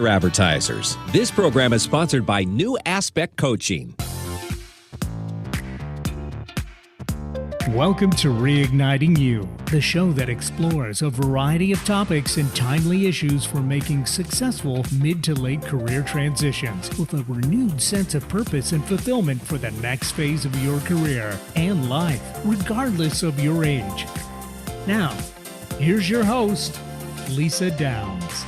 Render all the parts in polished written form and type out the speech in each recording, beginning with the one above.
Advertisers. This program is sponsored by New Aspect Coaching. Welcome to Reigniting You, the show that explores a variety of topics and timely issues for making successful mid to late career transitions with a renewed sense of purpose and fulfillment for the next phase of your career and life, regardless of your age. Now, here's your host, Lisa Downs.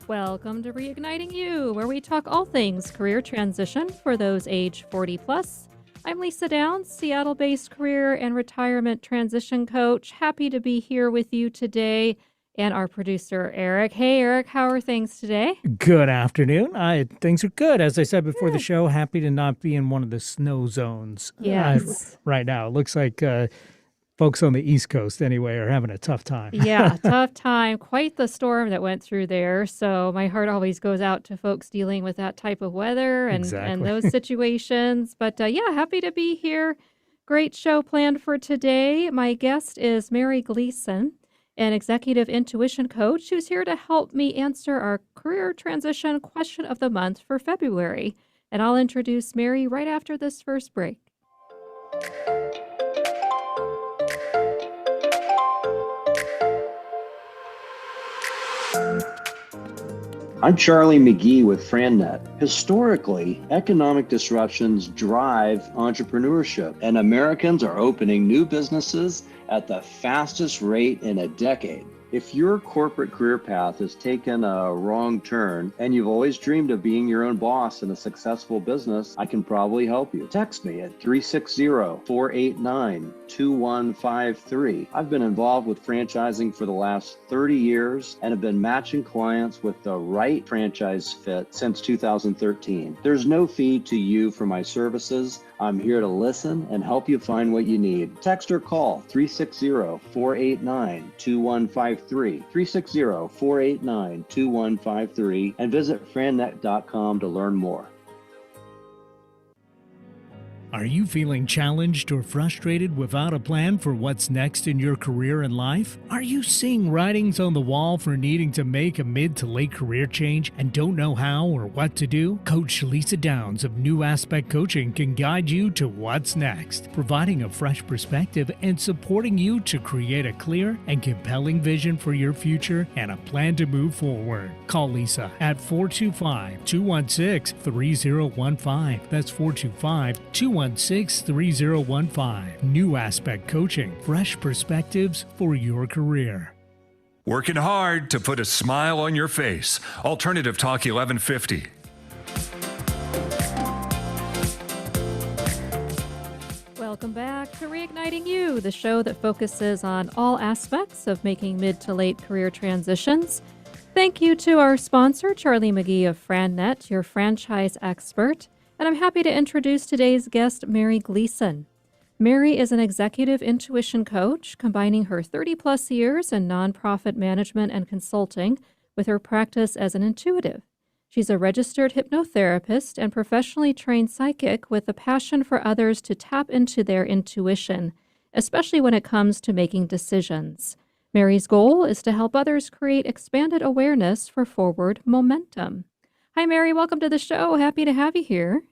Welcome to Reigniting You, where we talk all things career transition for those age 40 plus. I'm Lisa Downs, Seattle-based career and retirement transition coach. Happy to be here with you today, and our producer, Eric. Hey, Eric, how are things today? Good afternoon. Things are good. As I said before the show, happy to not be in one of the snow zones right now. It looks like folks on the East Coast, anyway, are having a tough time. Yeah, tough time. Quite the storm that went through there. So my heart always goes out to folks dealing with that type of weather and those situations. But happy to be here. Great show planned for today. My guest is Mary Gleason, an executive intuition coach who's here to help me answer our career transition question of the month for February. And I'll introduce Mary right after this first break. I'm Charlie McGee with FranNet. Historically, economic disruptions drive entrepreneurship, and Americans are opening new businesses at the fastest rate in a decade. If your corporate career path has taken a wrong turn and you've always dreamed of being your own boss in a successful business, I can probably help you. Text me at 360-489-2153. I've been involved with franchising for the last 30 years and have been matching clients with the right franchise fit since 2013. There's no fee to you for my services. I'm here to listen and help you find what you need. Text or call 360-489-2153, 360-489-2153, and visit frannet.com to learn more. Are you feeling challenged or frustrated without a plan for what's next in your career and life? Are you seeing writings on the wall for needing to make a mid to late career change and don't know how or what to do? Coach Lisa Downs of New Aspect Coaching can guide you to what's next, providing a fresh perspective and supporting you to create a clear and compelling vision for your future and a plan to move forward. Call Lisa at 425-216-3015. That's 425-216-3015. New Aspect Coaching, fresh perspectives for your career. Working hard to put a smile on your face. Alternative Talk 1150. Welcome back to Reigniting You, the show that focuses on all aspects of making mid to late career transitions. Thank you to our sponsor, Charlie McGee of FranNet, your franchise expert. And I'm happy to introduce today's guest, Mary Gleason. Mary is an executive intuition coach, combining her 30-plus years in nonprofit management and consulting with her practice as an intuitive. She's a registered hypnotherapist and professionally trained psychic with a passion for others to tap into their intuition, especially when it comes to making decisions. Mary's goal is to help others create expanded awareness for forward momentum. Hi, Mary. Welcome to the show. Happy to have you here.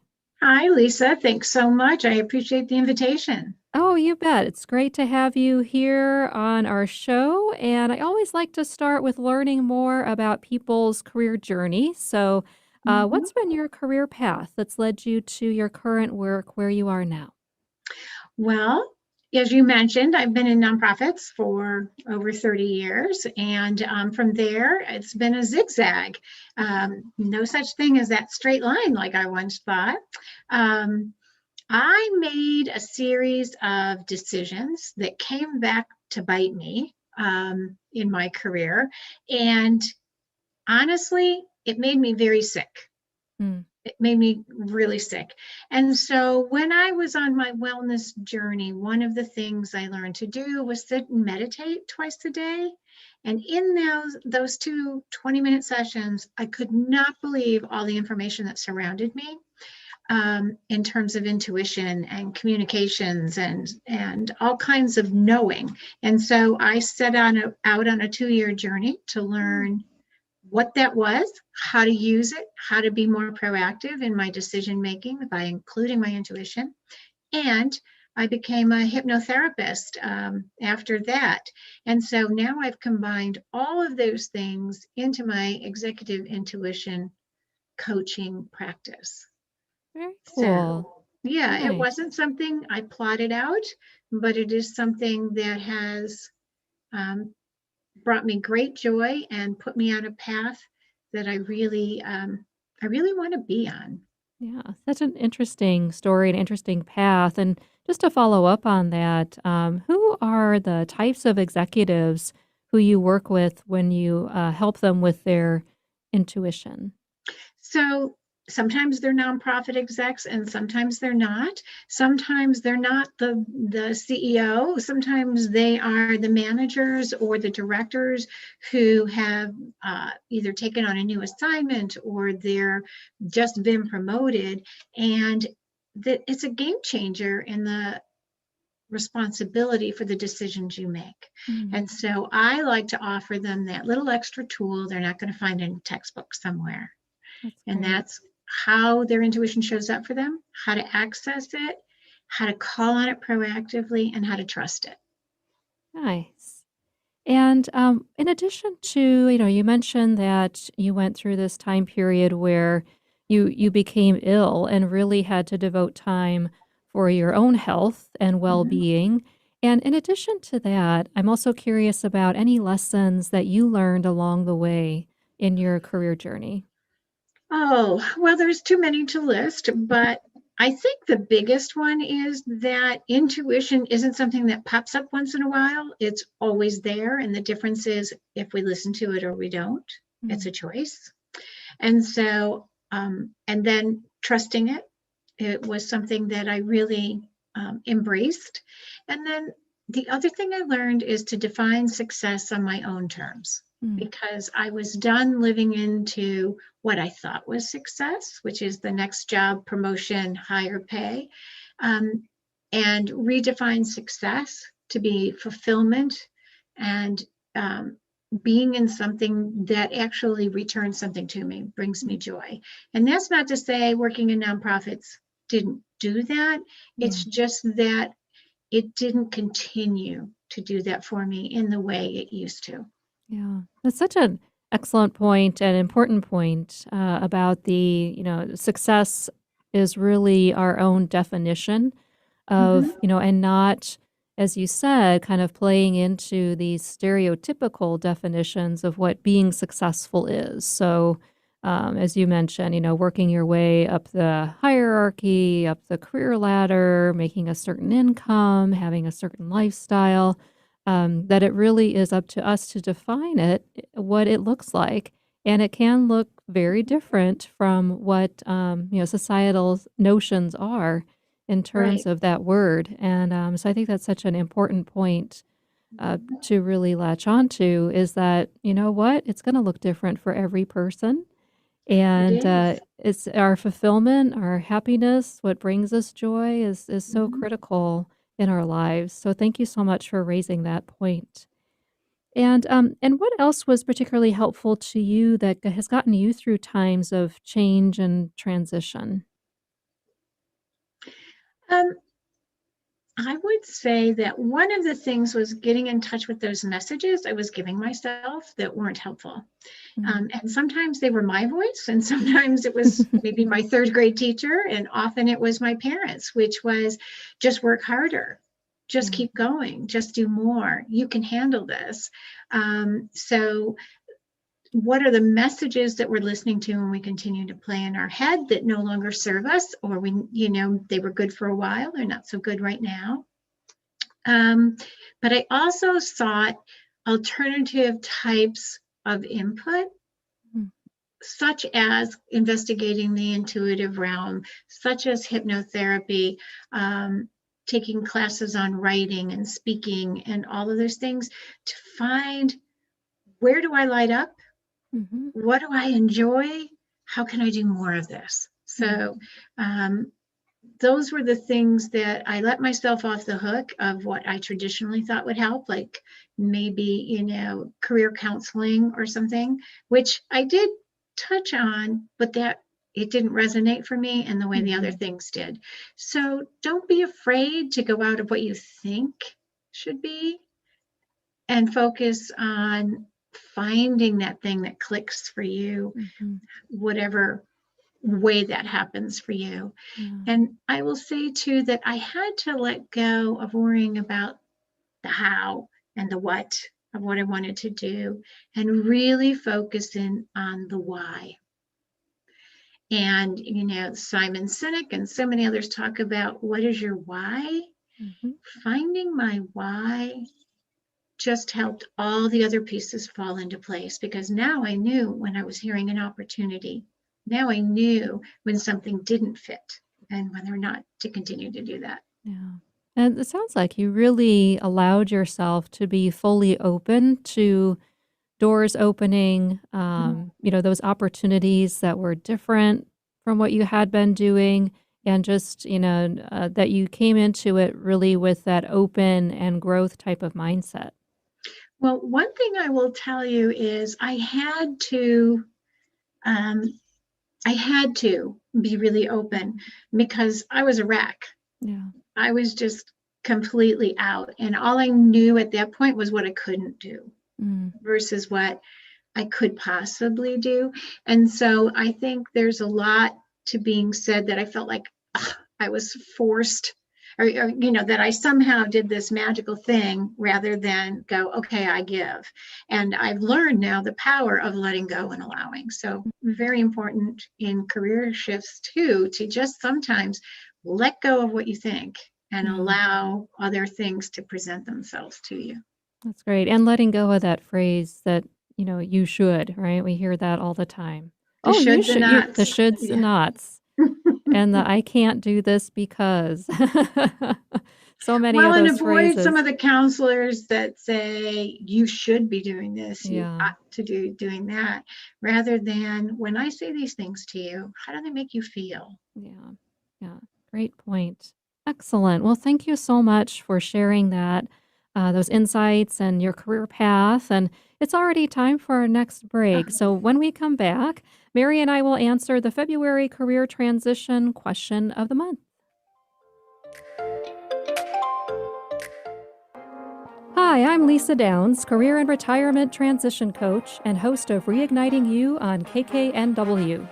Hi, Lisa. Thanks so much. I appreciate the invitation. Oh, you bet. It's great to have you here on our show. And I always like to start with learning more about people's career journey. So what's been your career path that's led you to your current work where you are now? Well, as you mentioned, I've been in nonprofits for over 30 years, and from there, it's been a zigzag. No such thing as that straight line like I once thought. I made a series of decisions that came back to bite me in my career, and honestly, it made me very sick. It made me really sick. And so when I was on my wellness journey, one of the things I learned to do was sit and meditate twice a day. And in those two 20-minute sessions, I could not believe all the information that surrounded me in terms of intuition and communications and all kinds of knowing. And so I set out on a 2-year journey to learn what that was, how to use it, how to be more proactive in my decision making by including my intuition. And I became a hypnotherapist after that. And so now I've combined all of those things into my executive intuition coaching practice. Very cool. So, yeah, it Nice. wasn't something I plotted out, but it is something that has brought me great joy and put me on a path that I really want to be on. Yeah, such an interesting story, an interesting path. And just to follow up on that, who are the types of executives who you work with when you help them with their intuition? So sometimes they're nonprofit execs and sometimes they're not. Sometimes they're not the CEO. Sometimes they are the managers or the directors who have either taken on a new assignment or they're just been promoted. And that it's a game changer in the responsibility for the decisions you make. Mm, And so I like to offer them that little extra tool they're not going to find in a textbook somewhere. that's And great. that's how their intuition shows up for them, how to access it, how to call on it proactively, and how to trust it. Nice. And in addition to, you mentioned that you went through this time period where you became ill and really had to devote time for your own health and Mhm. well-being. And in addition to that, I'm also curious about any lessons that you learned along the way in your career journey. Oh, well, there's too many to list, but I think the biggest one is that intuition isn't something that pops up once in a while. It's always there. And the difference is if we listen to it or we don't, it's Mm, a choice. And so, and then trusting it, it was something that I really embraced. And then the other thing I learned is to define success on my own terms mm, because I was done living into what I thought was success, which is the next job, promotion, higher pay, um, and redefine success to be fulfillment and being in something that actually returns something to me, brings me mm. joy. And that's not to say working in nonprofits didn't do that. Yeah. It's just that it didn't continue to do that for me in the way it used to. Yeah, that's such an excellent point and important point about success is really our own definition of, Mhm. and not, as you said, kind of playing into these stereotypical definitions of what being successful is. So, as you mentioned, working your way up the hierarchy, up the career ladder, making a certain income, having a certain lifestyle, that it really is up to us to define it, what it looks like. And it can look very different from what, societal notions are in terms Right. of that word. And so I think that's such an important point to really latch onto is that, you know what, it's going to look different for every person. It And is. it's our fulfillment, our happiness, what brings us joy is so Mhm. critical in our lives. So thank you so much for raising that point. And what else was particularly helpful to you that has gotten you through times of change and transition? Um, I would say that one of the things was getting in touch with those messages I was giving myself that weren't helpful. Mm. And sometimes they were my voice, and sometimes it was maybe my third grade teacher, and often it was my parents, which was just work harder, just Yeah. keep going, just do more. You can handle this. So, what are the messages that we're listening to when we continue to play in our head that no longer serve us, or they were good for a while, they're not so good right now? Um, but I also sought alternative types of input Mm. such as investigating the intuitive realm, such as hypnotherapy, taking classes on writing and speaking, and all of those things to find where do I light up? Mhm. What do I enjoy? How can I do more of this? Mm. So, um, those were the things that I let myself off the hook of what I traditionally thought would help, like maybe, career counseling or something, which I did touch on, but that it didn't resonate for me in the way the other things did. So don't be afraid to go out of what you think should be and focus on finding that thing that clicks for you, whatever way that happens for you. And I will say too that I had to let go of worrying about the how and the what of what I wanted to do and really focusing on the why. And, Simon Sinek and so many others talk about what is your why? Finding my why just helped all the other pieces fall into place, because now I knew when I was hearing an opportunity. Now I knew when something didn't fit and whether or not to continue to do that. Yeah. And it sounds like you really allowed yourself to be fully open to doors opening, those opportunities that were different from what you had been doing, and just, that you came into it really with that open and growth type of mindset. Well, one thing I will tell you is I had to be really open because I was a wreck. Yeah. I was just completely out. And all I knew at that point was what I couldn't do versus what I could possibly do. And so I think there's a lot to being said that I felt like I was forced or that I somehow did this magical thing rather than go, okay, I give. And I've learned now the power of letting go and allowing. So very important in career shifts too, to just sometimes let go of what you think and allow other things to present themselves to you. That's great. And letting go of that phrase that, you should, right? We hear that all the time. The shoulds and nots. The shoulds and nots. And the I can't do this because. So many of those and avoid phrases. Some of the counselors that say you should be doing this, you ought to do doing that, rather than when I say these things to you, how do they make you feel? Yeah. Great point. Excellent. Well, thank you so much for sharing that, those insights and your career path. And it's already time for our next break. So when we come back, Mary and I will answer the February career transition question of the month. Hi, I'm Lisa Downs, career and retirement transition coach and host of Reigniting You on KKNW.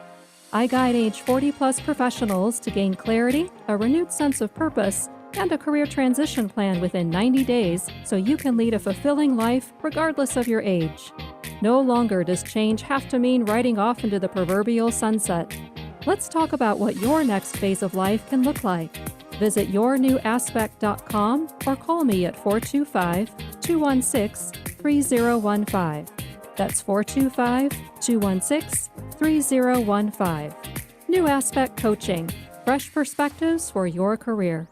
I guide age 40-plus professionals to gain clarity, a renewed sense of purpose, and a career transition plan within 90 days so you can lead a fulfilling life regardless of your age. No longer does change have to mean riding off into the proverbial sunset. Let's talk about what your next phase of life can look like. Visit yournewaspect.com or call me at 425-216-3015. That's 425-216-3015. New Aspect Coaching. Fresh perspectives for your career.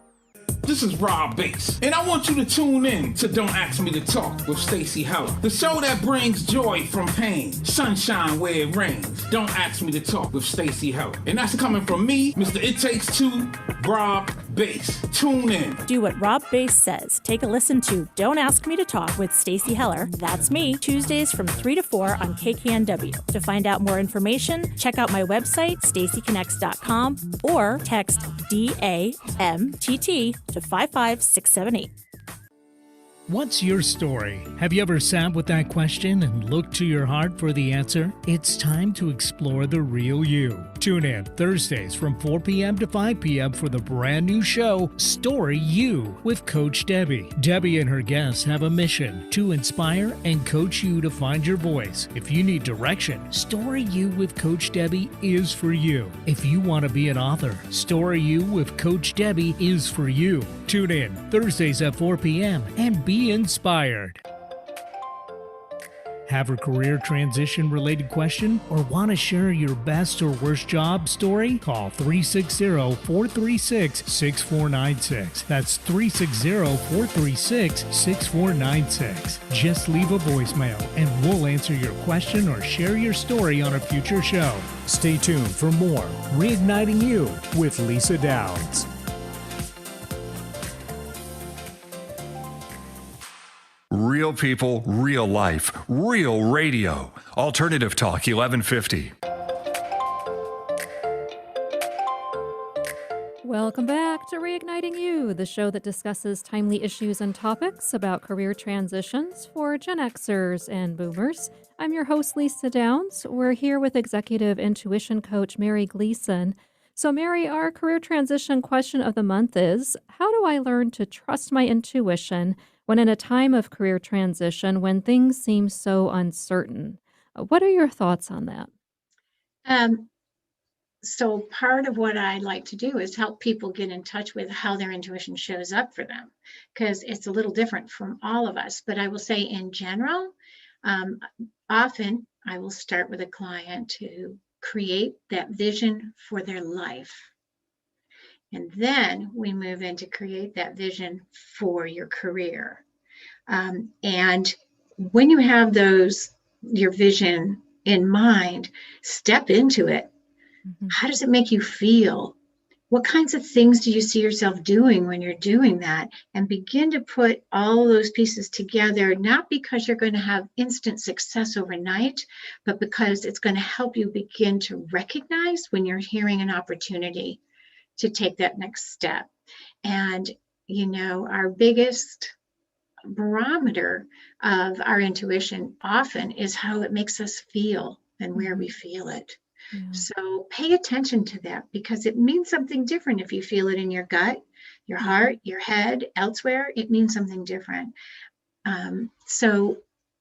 This is Rob Bass, and I want you to tune in to Don't Ask Me to Talk with Stacey Heller, the show that brings joy from pain, sunshine where it rains. Don't Ask Me to Talk with Stacey Heller. And that's coming from me, Mr. It Takes Two, Rob Bass. Tune in. Do what Rob Bass says. Take a listen to Don't Ask Me to Talk with Stacey Heller. That's me, Tuesdays from 3 to 4 on KKNW. To find out more information, check out my website, staceyconnects.com, or text DAMTT to 55678. What's your story? Have you ever sat with that question and looked to your heart for the answer? It's time to explore the real you. Tune in Thursdays from 4 p.m. to 5 p.m. for the brand new show, Story You, with Coach Debbie. Debbie and her guests have a mission to inspire and coach you to find your voice. If you need direction, Story You with Coach Debbie is for you. If you want to be an author, Story You with Coach Debbie is for you. Tune in Thursdays at 4 p.m. and be inspired. Have a career transition related question or want to share your best or worst job story? Call 360-436-6496. That's 360-436-6496. Just leave a voicemail and we'll answer your question or share your story on a future show. Stay tuned for more Reigniting You with Lisa Downs. Real people, real life, real radio. Alternative Talk 1150. Welcome back to Reigniting You, the show that discusses timely issues and topics about career transitions for Gen Xers and Boomers. I'm your host, Lisa Downs. We're here with Executive Intuition Coach Mary Gleason. So, Mary, our career transition question of the month is, how do I learn to trust my intuition when in a time of career transition when things seem so uncertain? What are your thoughts on that? So part of what I like to do is help people get in touch with how their intuition shows up for them, because it's a little different from all of us. But I will say in general, often I will start with a client to create that vision for their life. And then we move into create that vision for your career. And when you have your vision in mind, step into it. Mm-hmm. How does it make you feel? What kinds of things do you see yourself doing when you're doing that? And begin to put all those pieces together, not because you're going to have instant success overnight, but because it's going to help you begin to recognize when you're hearing an opportunity to take that next step. And, our biggest barometer of our intuition often is how it makes us feel and where we feel it. Yeah. So pay attention to that, because it means something different if you feel it in your gut, your heart, your head, elsewhere. It means something different. And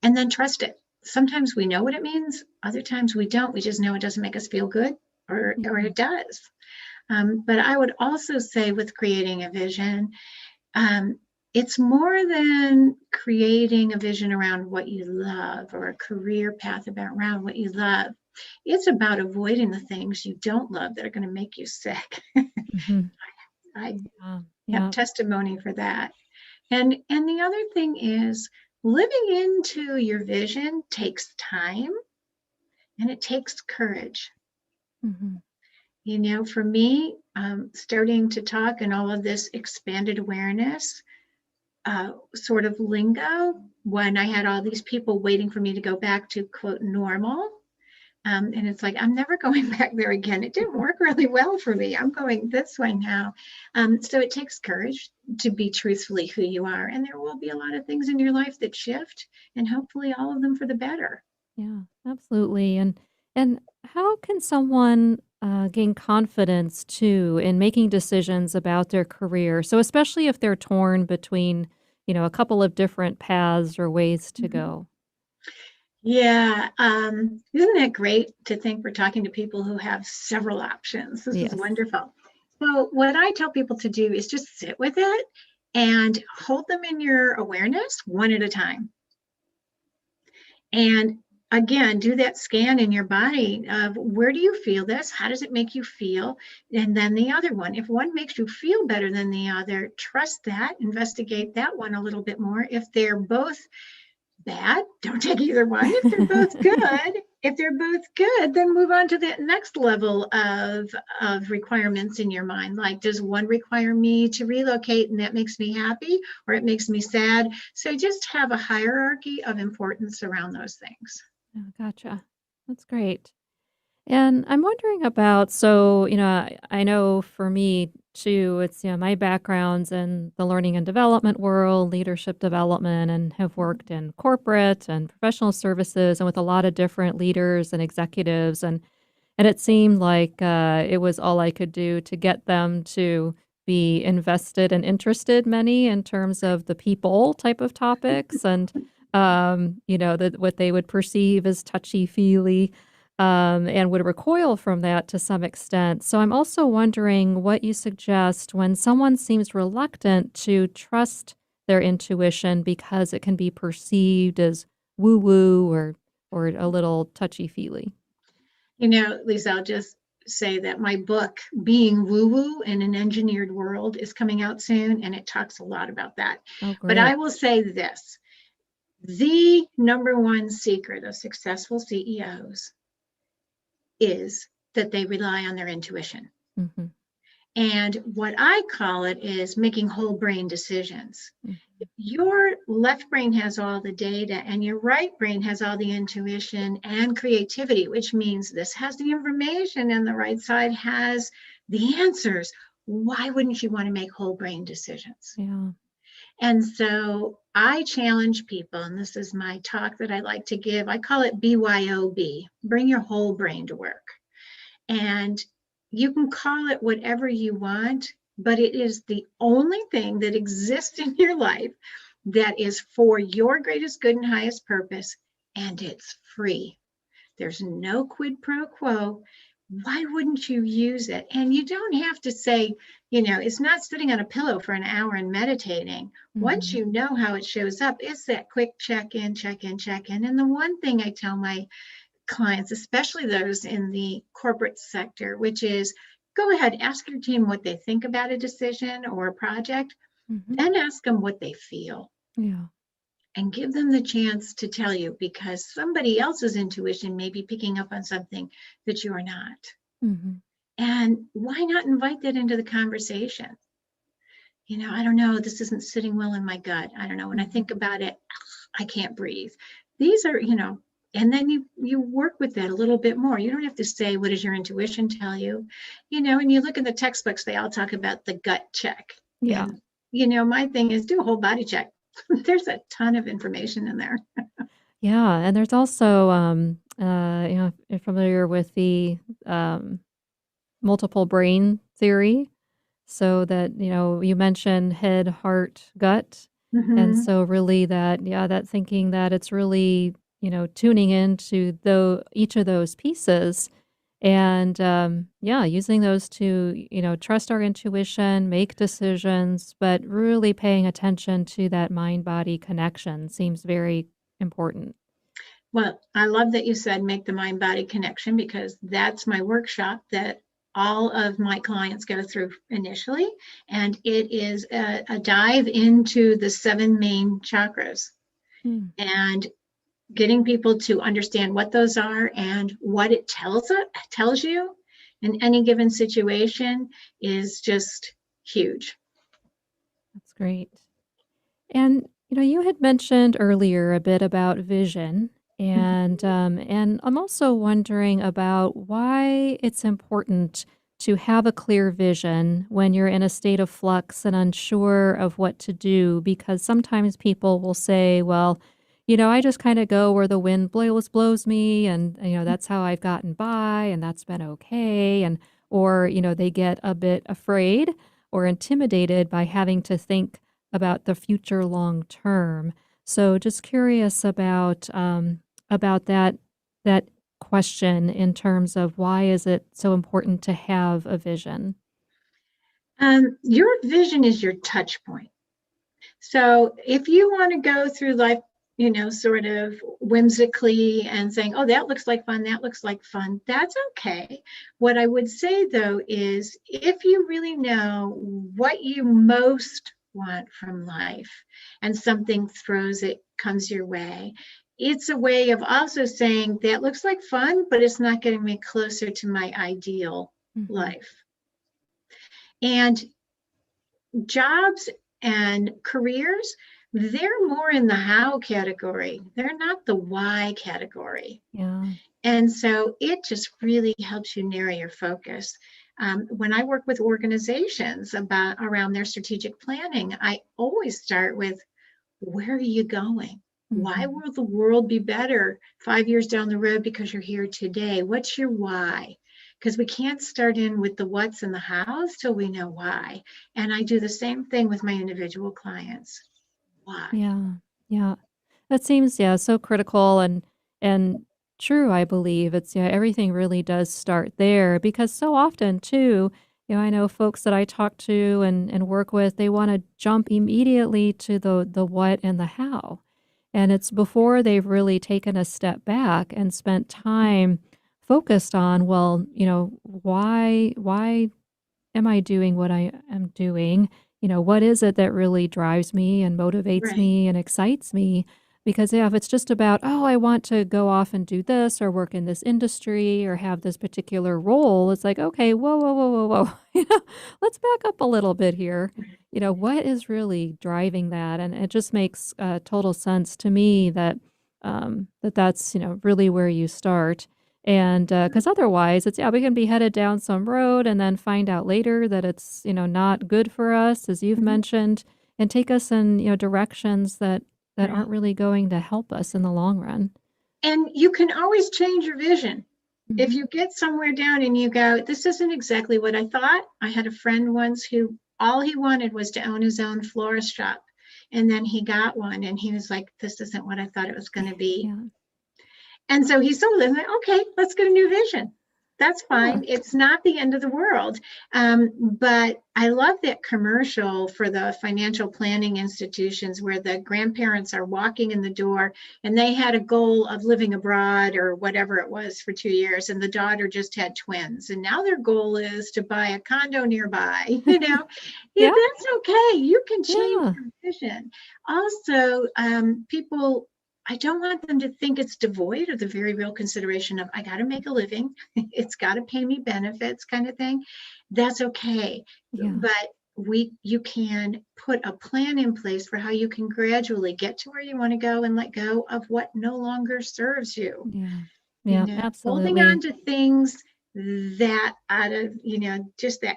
then trust it. Sometimes we know what it means. Other times we don't. We just know it doesn't make us feel good, or it does. But I would also say with creating a vision, it's more than creating a vision around what you love or a career path around what you love. It's about avoiding the things you don't love that are going to make you sick. Mm-hmm. I Yeah. have testimony for that. And the other thing is, living into your vision takes time and it takes courage. Mm-hmm. For me, starting to talk and all of this expanded awareness sort of lingo, when I had all these people waiting for me to go back to quote normal. And it's like, I'm never going back there again. It didn't work really well for me. I'm going this way now. So it takes courage to be truthfully who you are. And there will be a lot of things in your life that shift, and hopefully all of them for the better. Yeah, absolutely. And how can someone gain confidence too in making decisions about their career? So especially if they're torn between, a couple of different paths or ways to go. Yeah. Isn't it great to think we're talking to people who have several options? This Yes. is wonderful. So what I tell people to do is just sit with it and hold them in your awareness one at a time. And again, do that scan in your body of where do you feel this? How does it make you feel? And then the other one, if one makes you feel better than the other, trust that, investigate that one a little bit more. If they're both bad, don't take either one. If they're both good, then move on to the next level of requirements in your mind. Like, does one require me to relocate and that makes me happy, or it makes me sad? So just have a hierarchy of importance around those things. Oh, gotcha. That's great. And I'm wondering about, so, I know for me too, it's, my background's in the learning and development world, leadership development, and have worked in corporate and professional services and with a lot of different leaders and executives. And it seemed like it was all I could do to get them to be invested and interested, many in terms of the people type of topics and, what they would perceive as touchy-feely. And would recoil from that to some extent. So I'm also wondering what you suggest when someone seems reluctant to trust their intuition because it can be perceived as woo-woo or or a little touchy-feely? Lisa, I'll just say that my book, Being Woo-Woo in an Engineered World, is coming out soon, and it talks a lot about that. Oh, But I great. will say this, the number one secret of successful CEOs is that they rely on their intuition. Mm-hmm. And what I call it is making whole brain decisions. Mm-hmm. Your left brain has all the data and your right brain has all the intuition and creativity, which means this has the information and the right side has the answers. Why wouldn't you want to make whole brain decisions? Yeah. And so I challenge people, and this is my talk that I like to give. I call it BYOB, bring your whole brain to work. And you can call it whatever you want, but it is the only thing that exists in your life that is for your greatest good and highest purpose, and it's free. There's no quid pro quo. Why wouldn't you use it? And you don't have to say, it's not sitting on a pillow for an hour and meditating. Once you know how it shows up, it's that quick check-in, check-in, check-in. And the one thing I tell my clients, especially those in the corporate sector, which is go ahead, ask your team what they think about a decision or a project, then ask them what they feel. Yeah. And give them the chance to tell you, because somebody else's intuition may be picking up on something that you are not. Mm-hmm. And why not invite that into the conversation? I don't know, this isn't sitting well in my gut. I don't know, when I think about it, I can't breathe. These are, and then you work with that a little bit more. You don't have to say, what does your intuition tell you? And you look in the textbooks, they all talk about the gut check. Yeah. And, my thing is do a whole body check. There's a ton of information in there. Yeah. And there's also, if you're familiar with the multiple brain theory. So that, you mentioned head, heart, gut. And so really that thinking that it's really, tuning into each of those pieces and, using those to, trust our intuition, make decisions, but really paying attention to that mind-body connection seems very important. Well, I love that you said make the mind-body connection, because that's my workshop that all of my clients go through initially. And it is a dive into the 7 main chakras and getting people to understand what those are and what it tells you in any given situation is just huge. That's great. And, you had mentioned earlier a bit about vision. And I'm also wondering about why it's important to have a clear vision when you're in a state of flux and unsure of what to do, because sometimes people will say, well, I just kind of go where the wind blows me, and, that's how I've gotten by, and that's been okay. And, or, they get a bit afraid or intimidated by having to think about the future long term. So just curious about that question in terms of why is it so important to have a vision? Your vision is your touch point. So if you want to go through life, sort of whimsically and saying, oh, that looks like fun, that's okay. What I would say, though, is if you really know what you most want from life and something comes your way, it's a way of also saying that looks like fun, but it's not getting me closer to my ideal life. And jobs and careers, they're more in the how category. They're not the why category. Yeah. And so it just really helps you narrow your focus. When I work with organizations around their strategic planning, I always start with, where are you going? Why will the world be better 5 years down the road because you're here today? What's your why? Because we can't start in with the what's and the how's till we know why. And I do the same thing with my individual clients. Why? Yeah. That seems, so critical and true, I believe. It's, everything really does start there, because so often too, I know folks that I talk to and work with, they want to jump immediately to the what and the how. And it's before they've really taken a step back and spent time focused on, well, why am I doing what I am doing? What is it that really drives me and motivates Right. me and excites me? Because if it's just about, oh, I want to go off and do this or work in this industry or have this particular role, it's like, okay, whoa, whoa, whoa, whoa, whoa. Let's back up a little bit here. What is really driving that? And it just makes total sense to me that that's, really where you start. And because otherwise, we can be headed down some road and then find out later that it's, not good for us, as you've Mhm. mentioned, and take us in, directions that aren't Right. really going to help us in the long run. And you can always change your vision. If Mhm. you get somewhere down and you go, this isn't exactly what I thought. I had a friend once who all he wanted was to own his own florist shop. And then he got one and he was like, this isn't what I thought it was going to be. Yeah. And so he sold it. And like, okay, let's get a new vision. That's Yeah. fine. It's not the end of the world. But I love that commercial for the financial planning institutions where the grandparents are walking in the door and they had a goal of living abroad or whatever it was for 2 years. And the daughter just had twins. And now their goal is to buy a condo nearby. Yeah, Yeah. that's okay. You can change Yeah. your vision. Also, people, I don't want them to think it's devoid of the very real consideration of, I got to make a living. It's got to pay me benefits kind of thing. That's okay. Yeah. But you can put a plan in place for how you can gradually get to where you want to go and let go of what no longer serves you. Yeah. Yeah. Holding on Absolutely. to things that out of, just that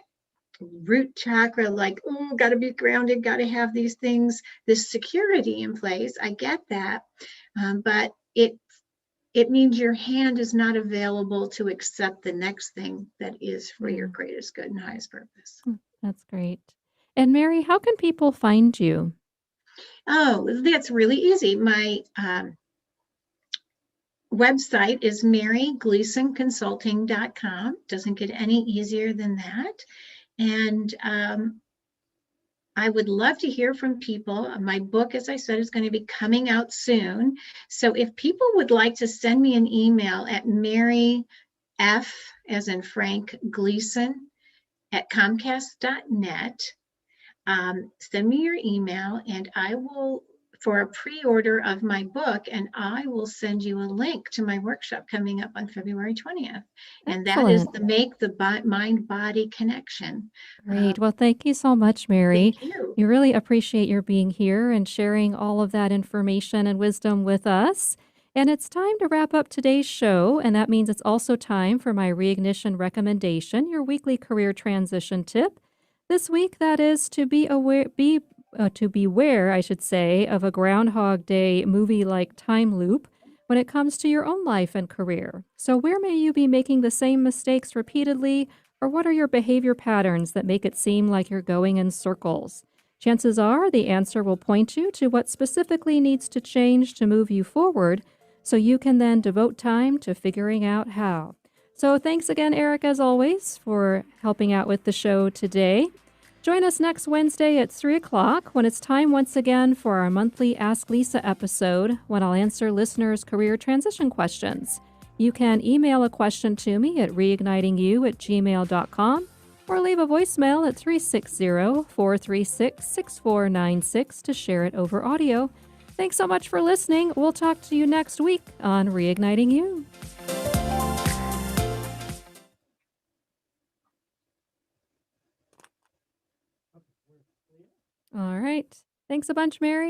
root chakra, like, oh, got to be grounded, got to have these things, this security in place. I get that. But it means your hand is not available to accept the next thing that is for your Yeah. greatest good and highest purpose. That's great. And Mary, how can people find you? Oh, that's really easy. My website is marygleasonconsulting.com. Doesn't get any easier than that. And I would love to hear from people. My book, as I said, is going to be coming out soon. So if people would like to send me an email at Mary F, as in Frank, Gleason at Comcast.net, send me your email and I will, for a pre-order of my book, and I will send you a link to my workshop coming up on February 20th. And that is Excellent. the Make the Mind-Body Connection. Great. Well, thank you so much, Mary. Thank you. You really appreciate your being here and sharing all of that information and wisdom with us. And it's time to wrap up today's show, and that means it's also time for my Reignition recommendation, your weekly career transition tip. This week, that is to beware, I should say, of a Groundhog Day movie-like time loop when it comes to your own life and career. So, where may you be making the same mistakes repeatedly? Or what are your behavior patterns that make it seem like you're going in circles? Chances are the answer will point you to what specifically needs to change to move you forward so you can then devote time to figuring out how. So thanks again, Eric, as always, for helping out with the show today. Join us next Wednesday at 3 o'clock when it's time once again for our monthly Ask Lisa episode when I'll answer listeners' career transition questions. You can email a question to me at reignitingyou@gmail.com or leave a voicemail at 360-436-6496 to share it over audio. Thanks so much for listening. We'll talk to you next week on Reigniting You. All right. Thanks a bunch, Mary.